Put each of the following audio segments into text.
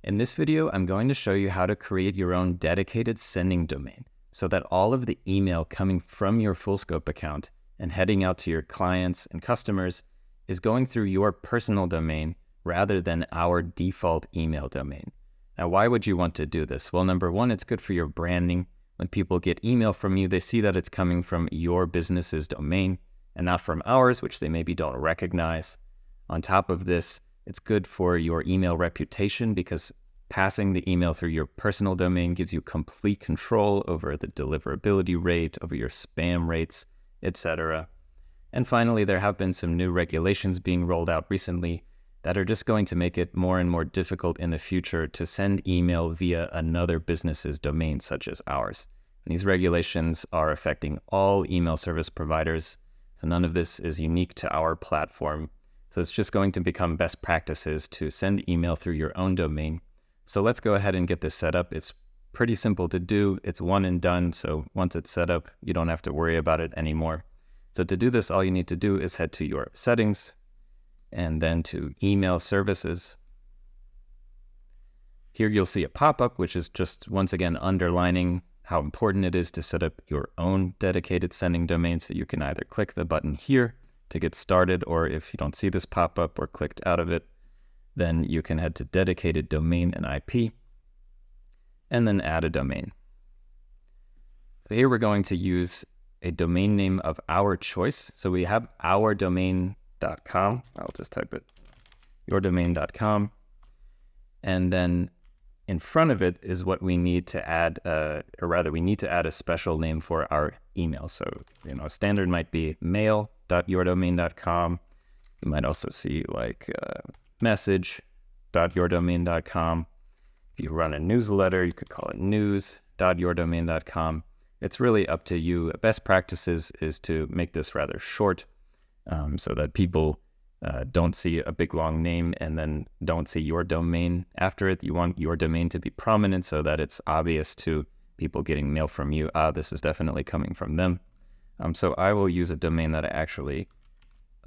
In this video, I'm going to show you how to create your own dedicated sending domain so that all of the email coming from your FullScope account and heading out to your clients and customers is going through your personal domain rather than our default email domain. Now, why would you want to do this? Well, number one, it's good for your branding. When people get email from you, they see that it's coming from your business's domain and not from ours, which they maybe don't recognize. On top of this, it's good for your email reputation because passing the email through your personal domain gives you complete control over the deliverability rate, over your spam rates, etc. And finally, there have been some new regulations being rolled out recently that are just going to make it more and more difficult in the future to send email via another business's domain, such as ours. And these regulations are affecting all email service providers, so none of this is unique to our platform. So it's just going to become best practices to send email through your own domain. So let's go ahead and get this set up. It's pretty simple to do. It's one and done. So once it's set up, you don't have to worry about it anymore. So to do this, all you need to do is head to your settings and then to email services. Here you'll see a pop-up, which is just once again underlining how important it is to set up your own dedicated sending domain. So you can either click the button here to get started, or if you don't see this pop-up or clicked out of it, then you can head to dedicated domain and IP and then add a domain. So here we're going to use a domain name of our choice. So we have ourdomain.com. I'll just type it, yourdomain.com. And then in front of it is what we need to add, we need to add a special name for our email. So, standard might be mail.yourdomain.com. You might also see like message.yourdomain.com. If you run a newsletter, you could call it news.yourdomain.com. It's really up to you. Best practices is to make this rather short so that people don't see a big long name and then don't see your domain after it. You want your domain to be prominent so that it's obvious to people getting mail from you. This is definitely coming from them. So I will use a domain that I actually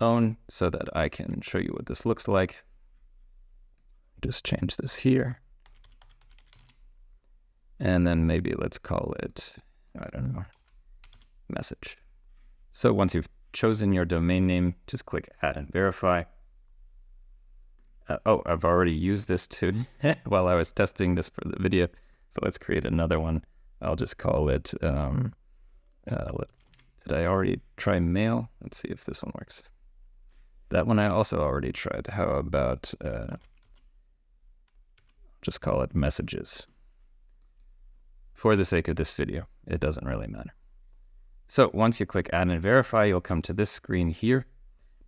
own so that I can show you what this looks like. Just change this here. And then maybe let's call it, I don't know, message. So once you've chosen your domain name, just click add and verify. I've already used this too while I was testing this for the video. So let's create another one. I'll just call it, did I already try mail? Let's see if this one works. That one I also already tried. How about, just call it messages. For the sake of this video, it doesn't really matter. So once you click add and verify, you'll come to this screen here.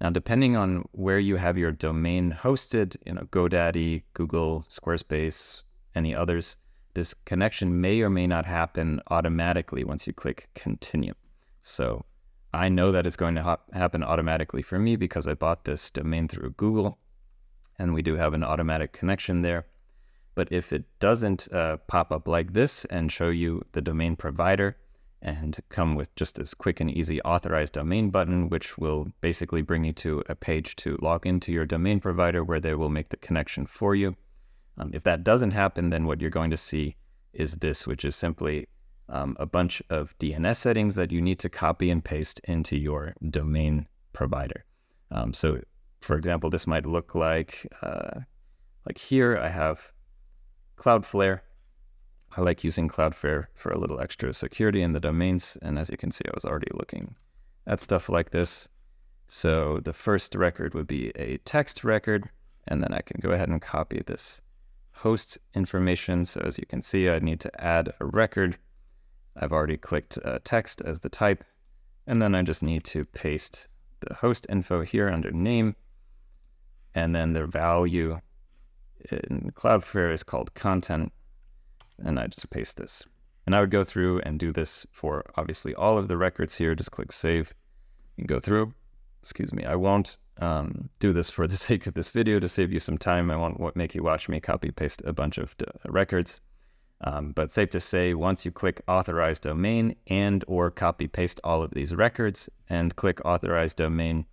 Now, depending on where you have your domain hosted, GoDaddy, Google, Squarespace, any others, this connection may or may not happen automatically once you click continue. So I know that it's going to happen automatically for me because I bought this domain through Google and we do have an automatic connection there. But if it doesn't pop up like this and show you the domain provider and come with just this quick and easy authorized domain button, which will basically bring you to a page to log into your domain provider where they will make the connection for you. If that doesn't happen, then what you're going to see is this, which is simply a bunch of DNS settings that you need to copy and paste into your domain provider. So for example, this might look like here I have Cloudflare. I like using Cloudflare for a little extra security in the domains. And as you can see, I was already looking at stuff like this. So the first record would be a text record, and then I can go ahead and copy this host information. So as you can see, I need to add a record. I've already clicked text as the type, and then I just need to paste the host info here under name, and then the value in Cloudflare is called content, and I just paste this. And I would go through and do this for obviously all of the records here. Just click save and go through. Excuse me, I won't do this for the sake of this video to save you some time. I won't make you watch me copy paste a bunch of records. But safe to say, once you click authorize domain and or copy paste all of these records and click authorize domain,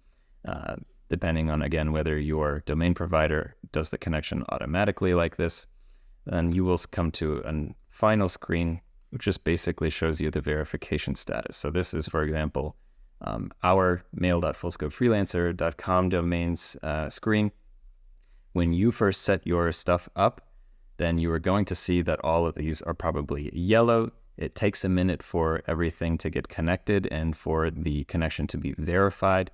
depending on, again, whether your domain provider does the connection automatically like this, then you will come to a final screen, which just basically shows you the verification status. So this is, for example, our mail.fullscopefreelancer.com domains screen. When you first set your stuff up, then you are going to see that all of these are probably yellow. It takes a minute for everything to get connected and for the connection to be verified.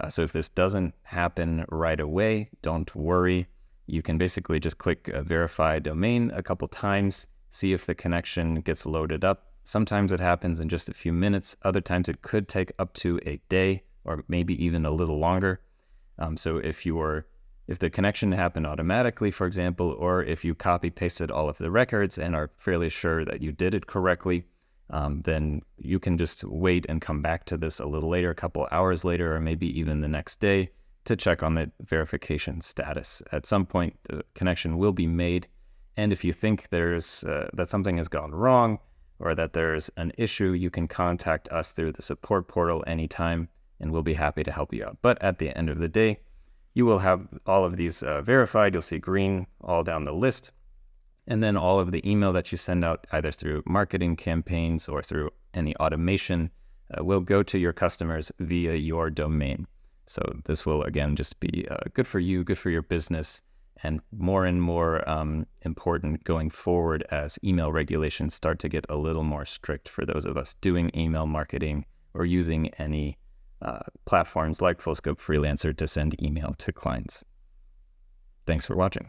So if this doesn't happen right away, don't worry. You can basically just click verify domain a couple times, see if the connection gets loaded up. Sometimes it happens in just a few minutes. Other times it could take up to a day or maybe even a little longer. So if the connection happened automatically, for example, or if you copy pasted all of the records and are fairly sure that you did it correctly, then you can just wait and come back to this a little later, a couple hours later, or maybe even the next day to check on the verification status. At some point, the connection will be made. And if you think that something has gone wrong or that there's an issue, you can contact us through the support portal anytime, and we'll be happy to help you out. But at the end of the day, you will have all of these verified. You'll see green all down the list. And then all of the email that you send out, either through marketing campaigns or through any automation, will go to your customers via your domain. So this will, again, just be good for you, good for your business, and more important going forward as email regulations start to get a little more strict for those of us doing email marketing or using any platforms like Fullscope Freelancer to send email to clients. Thanks for watching.